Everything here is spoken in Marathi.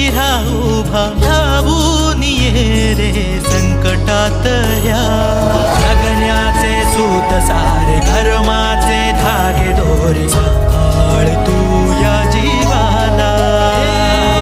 खंबीरा उभा धावून ये रे संकटात ह्या जगण्याचे सूत सारे धर्माचे धागे दोरे